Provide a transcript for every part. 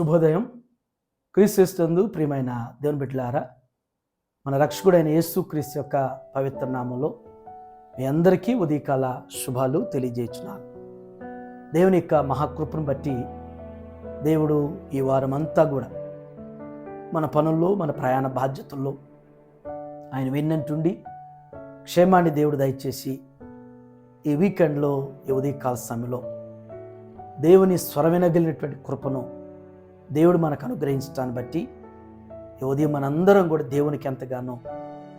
శుభోదయం. క్రీస్తునందు ప్రియమైన దేవుని బిడ్డలారా, మన రక్షకుడైన యేసుక్రీస్తు యొక్క పవిత్ర నామంలో మీ అందరికీ ఉదయకాల శుభాలు తెలియజేస్తున్నాను. దేవుని యొక్క మహాకృపను బట్టి దేవుడు ఈ వారం అంతా కూడా మన పనుల్లో, మన ప్రయాణ బాధ్యతల్లో ఆయన వెన్నంటుండి క్షేమాన్ని దేవుడు దయచేసి ఈ వీకెండ్లో ఈ ఉదయకాల సమయంలో దేవుని స్వరవినగలిగినటువంటి కృపను దేవుడు మనకు అనుగ్రహించడాన్ని బట్టి ఈ ఉదయం మనందరం కూడా దేవునికి ఎంతగానో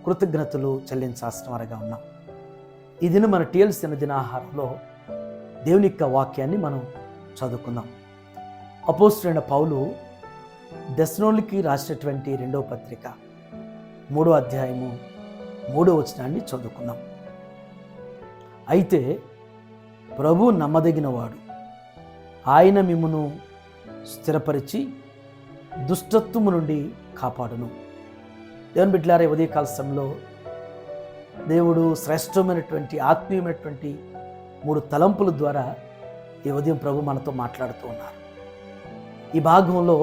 కృతజ్ఞతలు చెల్లించాల్సిన వారిగా ఉన్నాం. ఈ దినం మన టీఎల్సీ దినాహారంలో దేవుని యొక్క వాక్యాన్ని మనం చదువుకుందాం. అపోస్తలుడైన పౌలు దెస్సలోనికీయులకు రాసినటువంటి 2వ పత్రిక 3వ అధ్యాయము 3వ వచనాన్ని చదువుకుందాం. అయితే ప్రభు నమ్మదగినవాడు, ఆయన మిమ్మును స్థిరపరిచి దుష్టత్వము నుండి కాపాడును. దేవుని బిడ్డలారా, ఉదయకాల సమయంలో దేవుడు శ్రేష్టమైనటువంటి ఆత్మీయమైనటువంటి 3 తలంపుల ద్వారా ఈ ఉదయం ప్రభు మనతో మాట్లాడుతూ ఉన్నారు. ఈ భాగంలో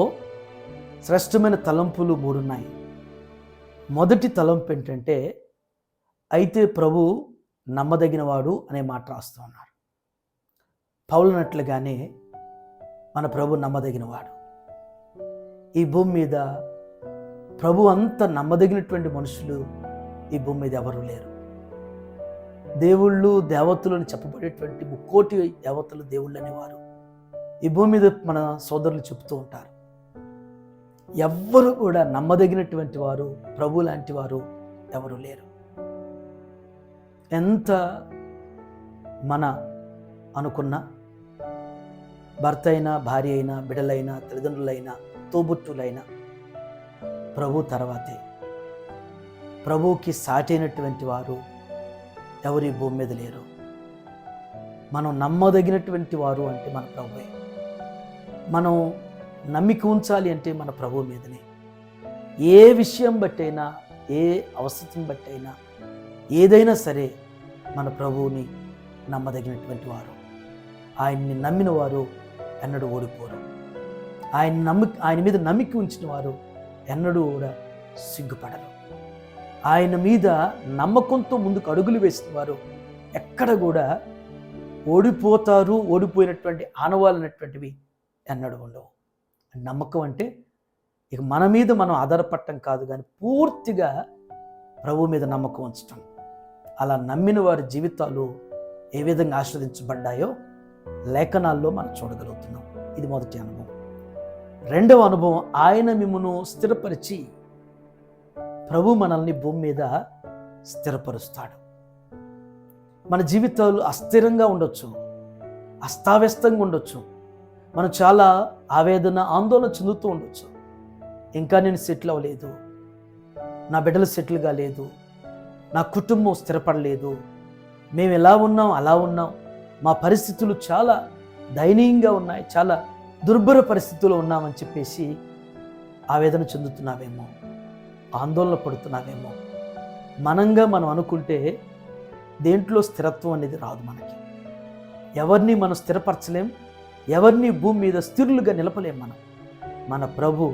శ్రేష్టమైన తలంపులు 3 ఉన్నాయి. మొదటి తలంపు ఏంటంటే, అయితే ప్రభు నమ్మదగినవాడు అనే మాట రాస్తూ ఉన్నారు. పౌలునట్లుగానే మన ప్రభు నమ్మదగినవాడు. ఈ భూమి మీద ప్రభు అంత నమ్మదగినటువంటి మనుషులు ఈ భూమి మీద ఎవరూ లేరు. దేవుళ్ళు దేవతలు అని చెప్పబడేటువంటి 3 కోటి దేవతలు దేవుళ్ళు అనేవారు ఈ భూమి మీద మన సోదరులు చెబుతూ ఉంటారు. ఎవ్వరు కూడా నమ్మదగినటువంటి వారు, ప్రభు లాంటి వారు ఎవరు లేరు. ఎంత మన అనుకున్నా, భర్త అయినా, భార్య అయినా, బిడ్డలైనా, తల్లిదండ్రులైనా, తోబుట్టులైనా ప్రభు తర్వాతే. ప్రభువుకి సాటైనటువంటి వారు ఎవరు ఈ భూమి మీద లేరు. మనం నమ్మదగినటువంటి వారు అంటే మన ప్రభువే. మనం నమ్మిక ఉంచాలి అంటే మన ప్రభువు మీదనే. ఏ విషయం బట్టైనా, ఏ అవసరం బట్టైనా, ఏదైనా సరే మన ప్రభువుని నమ్మదగినటువంటి వారు. ఆయన్ని నమ్మిన వారు ఎన్నడూ ఓడిపోరు. ఆయన మీద నమ్మిక ఉంచిన వారు ఎన్నడూ కూడా సిగ్గుపడరు. ఆయన మీద నమ్మకంతో ముందుకు అడుగులు వేసిన వారు ఎక్కడ కూడా ఓడిపోతారు, ఓడిపోయినటువంటి ఆనవాళ్ళనటువంటివి ఎన్నడూ ఉండవు. నమ్మకం అంటే ఇక మన మీద మనం ఆధారపడటం కాదు, కానీ పూర్తిగా ప్రభు మీద నమ్మకం ఉంచటం. అలా నమ్మిన వారి జీవితాలు ఏ విధంగా ఆస్వాదించబడ్డాయో లేఖనాల్లో మనం చూడగలుగుతున్నాం. ఇది మొదటి అనుభవం. రెండవ అనుభవం, ఆయన మిమ్మును స్థిరపరిచి. ప్రభు మనల్ని భూమి మీద స్థిరపరుస్తాడు. మన జీవితాలు అస్థిరంగా ఉండొచ్చు, అస్తావ్యస్తంగా ఉండొచ్చు. మనం చాలా ఆవేదన, ఆందోళన చెందుతూ ఉండొచ్చు. ఇంకా నేను సెటిల్ అవ్వలేదు, నా బిడ్డలు సెటిల్ కాలేదు, నా కుటుంబం స్థిరపడలేదు, మేము ఎలా ఉన్నాం అలా ఉన్నాం, మా పరిస్థితులు చాలా దయనీయంగా ఉన్నాయి, చాలా దుర్భర పరిస్థితుల్లో ఉన్నామని చెప్పేసి ఆవేదన చెందుతున్నావేమో, ఆందోళన పడుతున్నావేమో. మనం అనుకుంటే దేంట్లో స్థిరత్వం అనేది రాదు. మనకి ఎవరిని మనం స్థిరపరచలేం, ఎవరిని భూమి మీద స్థిరులుగా నిలపలేం. మన ప్రభు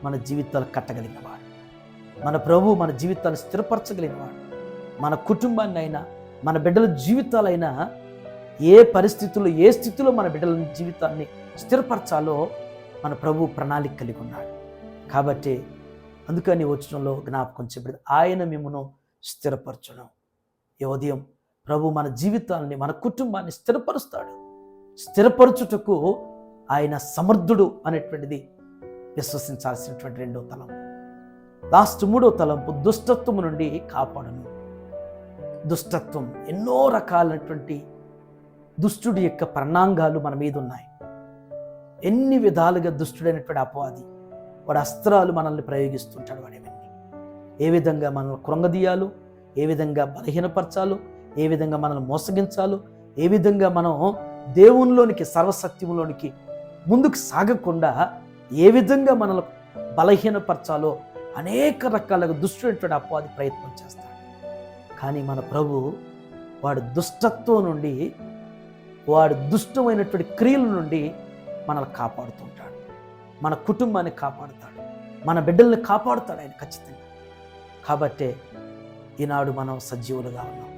మన జీవితాలు కట్టగలిగినవాడు. మన ప్రభు మన జీవితాలు స్థిరపరచగలిగినవాడు. మన కుటుంబాన్ని అయినా, మన బిడ్డల జీవితాలైనా, ఏ పరిస్థితుల్లో, ఏ స్థితిలో మన బిడ్డల జీవితాన్ని స్థిరపరచాలో మన ప్రభు ప్రణాళిక కలిగి ఉన్నాడు. కాబట్టి అందుకని వచనంలో జ్ఞాపకం చెప్పేది, ఆయన మిమ్మును స్థిరపరచడం. ఈ ఉదయం ప్రభు మన జీవితాలని, మన కుటుంబాన్ని స్థిరపరుస్తాడు. స్థిరపరచుటకు ఆయన సమర్థుడు అనేటువంటిది విశ్వసించాల్సినటువంటి 2వ తలంపు. లాస్ట్ 3వ తలంపు, దుష్టత్వము నుండి కాపాడును. దుష్టత్వం, ఎన్నో రకాలైనటువంటి దుష్టుడి యొక్క ప్రణాంగాలు మన మీద ఉన్నాయి. ఎన్ని విధాలుగా దుష్టుడైనటువంటి అపవాది వాడి అస్త్రాలు మనల్ని ప్రయోగిస్తుంటాడు. వాడేవన్నీ ఏ విధంగా మనల్ని కృంగదీయాలో, ఏ విధంగా బలహీనపరచాలో, ఏ విధంగా మనల్ని మోసగించాలో, ఏ విధంగా మనం దేవునిలోనికి, సర్వసత్యంలోనికి ముందుకు సాగకుండా ఏ విధంగా మనల్ని బలహీనపరచాలో అనేక రకాలుగా దుష్టుడైనటువంటి అపవాది ప్రయత్నం చేస్తాడు. కానీ మన ప్రభు వాడి దుష్టత్వం నుండి, వాడి దుష్టమైనటువంటి క్రియల నుండి మనల్ని కాపాడుతుంటాడు. మన కుటుంబాన్ని కాపాడుతాడు, మన బిడ్డల్ని కాపాడుతాడు ఆయన ఖచ్చితంగా. కాబట్టే ఈనాడు మనం సజీవులుగా ఉన్నాం.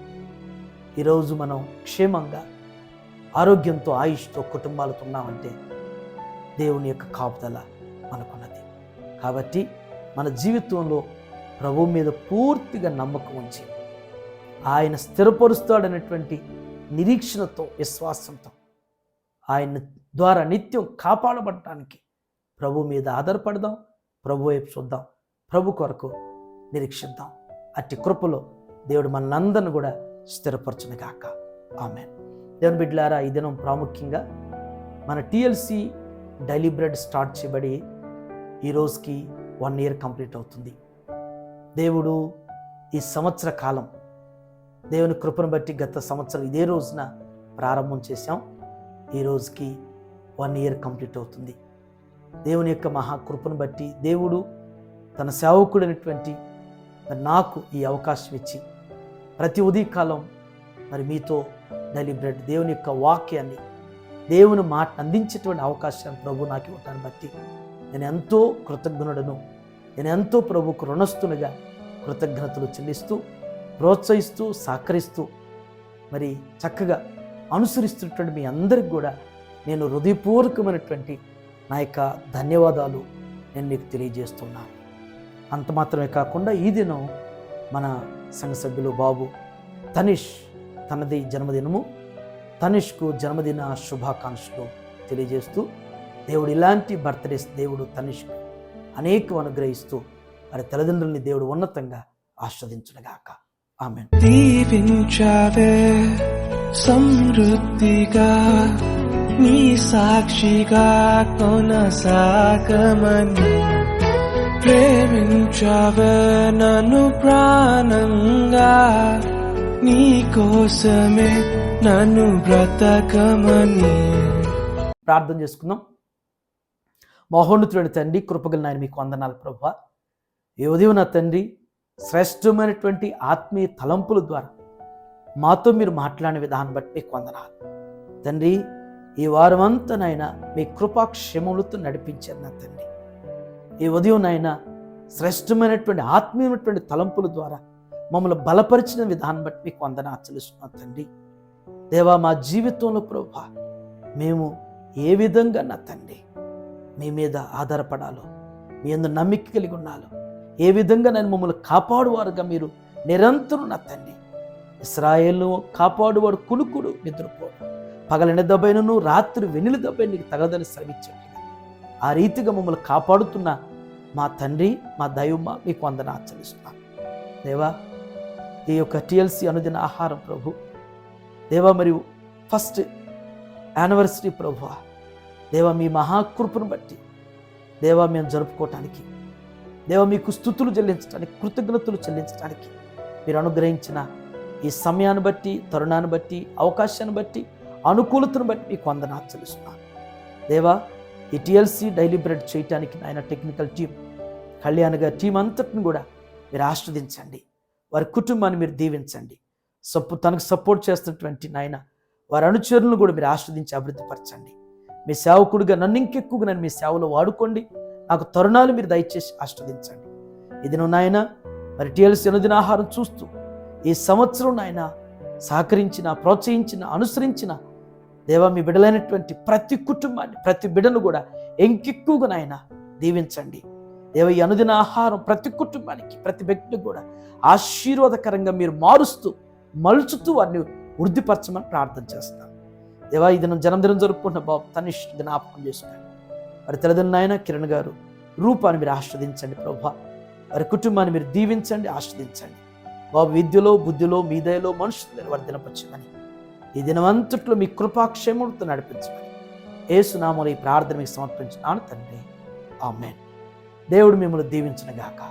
ఈరోజు మనం క్షేమంగా ఆరోగ్యంతో ఆయుష్తో కుటుంబాలతో ఉన్నామంటే దేవుని యొక్క కాపుదల మనకున్నది. కాబట్టి మన జీవితంలో ప్రభువు మీద పూర్తిగా నమ్మకం ఉంచి ఆయన స్థిరపరుస్తాడనేటువంటి నిరీక్షణతో, విశ్వాసంతో ఆయన ద్వారా నిత్యం కాపాడబడటానికి ప్రభు మీద ఆధారపడదాం, ప్రభు వైపు చూద్దాం, ప్రభు కొరకు నిరీక్షిద్దాం. అట్టి కృపలో దేవుడు మనందరిని కూడా స్థిరపరచునుగాక. ఆమేన్. దేవుని బిడ్డలారా, ఈ దినం ప్రాముఖ్యంగా మన టిఎల్సి డైలీ బ్రెడ్ స్టార్ట్ చేయబడి ఈ రోజుకి 1 year కంప్లీట్ అవుతుంది. దేవుడు ఈ సంవత్సర కాలం దేవుని కృపను బట్టి గత సంవత్సరం ఇదే రోజున ప్రారంభం చేశాం. ఈ రోజుకి 1 year కంప్లీట్ అవుతుంది. దేవుని యొక్క మహాకృపను బట్టి దేవుడు తన సేవకుడైనటువంటి నాకు ఈ అవకాశం ఇచ్చి ప్రతి ఉదయకాలం మరి మీతో డైలీ బ్రెడ్ దేవుని యొక్క వాక్యాన్ని, దేవుని మాట అందించేటువంటి అవకాశాన్ని ప్రభు నాకు ఇవ్వటాన్ని బట్టి నేను ఎంతో కృతజ్ఞుడను. నేను ఎంతో ప్రభుకు రుణస్తునిగా కృతజ్ఞతలు చెల్లిస్తూ, ప్రోత్సహిస్తూ, సహకరిస్తూ మరి చక్కగా అనుసరిస్తున్నటువంటి మీ అందరికి కూడా నేను హృదయపూర్వకమైనటువంటి నా యొక్క ధన్యవాదాలు నేను మీకు తెలియజేస్తున్నాను. అంత మాత్రమే కాకుండా ఈ దినం మన సంఘ సభ్యులు బాబు తనిష్ తనది జన్మదినము. తనిష్కు జన్మదిన శుభాకాంక్షలు తెలియజేస్తూ దేవుడు ఇలాంటి బర్త్డేస్ దేవుడు తనిష్కు అనేకం అనుగ్రహిస్తూ వారి తల్లిదండ్రుల్ని దేవుడు ఉన్నతంగా ఆస్వాదించునుగాక. ఆమేన్. దీవించావే సమృద్ధిగా నీ సాక్షిగా కొనసాగమని, ప్రేమించావే నన్ను ప్రాణంగా, నీ కోసమే నన్ను బ్రతకమని. ప్రార్థన చేసుకుందాం. మహోన్నతుడైన తండ్రి, కృపగల ఆయన మీకు వందనాలు ప్రభువా. ఈ ఉదయం నా తండ్రి శ్రేష్టమైనటువంటి ఆత్మీయ తలంపుల ద్వారా మాతో మీరు మాట్లాడిన విధానం బట్టి మీకు వందనాలు తండ్రి. ఈ వారం అంతా నాయన మీ కృపాక్షేమములతో నడిపించారు నా తండ్రి. ఈ ఉదయం నాయన శ్రేష్టమైనటువంటి ఆత్మీయమైనటువంటి తలంపుల ద్వారా మమ్మల్ని బలపరిచిన విధానం బట్టి మీకు వందనాలు చెల్లిస్తున్నాం తండ్రి. దేవా, మా జీవితంలో ప్రభువా మేము ఏ విధంగా నా తండ్రి మీ మీద ఆధారపడాలో, మీ యందు నమ్మిక కలిగి ఉన్నాలో, ఏ విధంగా నేను మమ్మల్ని కాపాడువారుగా మీరు నిరంతరం నా తండ్రి. ఇశ్రాయేలును కాపాడువాడు కునుకుడు నిద్రపోడు, పగలని దెబ్బైనను రాత్రి వెన్నెల దెబ్బై నీకు తగదని శ్రమించండి. ఆ రీతిగా మమ్మల్ని కాపాడుతున్న మా తండ్రి, మా దైవమా మీకు వందనాలు చెల్లిస్తున్నాను దేవా. ఈ యొక్క టిఎల్సి అనుదిన ఆహారం ప్రభు దేవా, మరియు ఫస్ట్ యానివర్సరీ ప్రభు దేవా, మీ మహాకృపను బట్టి దేవా మేము జరుపుకోవటానికి, దేవా మీకు స్తుతులు చెల్లించడానికి, కృతజ్ఞతలు చెల్లించడానికి మీరు అనుగ్రహించిన ఈ సమయాన్ని బట్టి, తరుణాన్ని బట్టి, అవకాశాన్ని బట్టి, అనుకూలతను బట్టి మీకు వందనాలు చెల్లిస్తున్నాను దేవా. ఈ టిఎల్సి డైలీ బ్రెడ్ చేయటానికి ఆయన టెక్నికల్ టీం, కళ్యాణ్ గారి టీం అంతటిని కూడా మీరు ఆస్వాదించండి. వారి కుటుంబాన్ని మీరు దీవించండి. తనకు సపోర్ట్ చేస్తున్నటువంటి నాయన వారి అనుచరులను కూడా మీరు ఆస్వాదించి అభివృద్ధిపరచండి. మీ సేవకుడిగా నన్ను ఇంకెక్కువగా నన్ను మీ సేవలో వాడుకోండి. నాకు తరుణాలు మీరు దయచేసి ఆస్వాదించండి. ఇది నువ్వు నాయన మరి టిఎల్సి అనుదిన ఆహారం చూస్తూ ఈ సంవత్సరం నాయన సహకరించిన, ప్రోత్సహించిన, అనుసరించిన దేవా మీ బిడ్డలైనటువంటి ప్రతి కుటుంబాన్ని, ప్రతి బిడ్డను కూడా ఇంకెక్కువగా నాయన దీవించండి దేవ. ఈ అనుదిన ఆహారం ప్రతి కుటుంబానికి, ప్రతి వ్యక్తికి కూడా ఆశీర్వాదకరంగా మీరు మారుస్తూ, మలుచుతూ వారిని వృద్ధిపరచమని ప్రార్థన చేస్తాను దేవా. ఈ దినం జన్మదినం జరుపుకుంటున్న బాబు తనిష్ జ్ఞాపకం చేసుకోండి. వారి తల్లిదండ్రులు ఆయన కిరణ్ గారు రూపాన్ని మీరు ఆస్వాదించండి ప్రభా. వారి కుటుంబాన్ని మీరు దీవించండి, ఆస్వాదించండి బాబు. విద్యలో, బుద్ధిలో, మీ దయలో, మనుషులు వారి దినపరచమని, ఈ దినమంతట్లో మీ కృపాక్షేమంతో నడిపించమని యేసు నామములో ఈ ప్రార్థన మీకు సమర్పించున్నాను తండ్రి. ఆమేన్. దేవుడు మిమ్మల్ని దీవించునుగాక.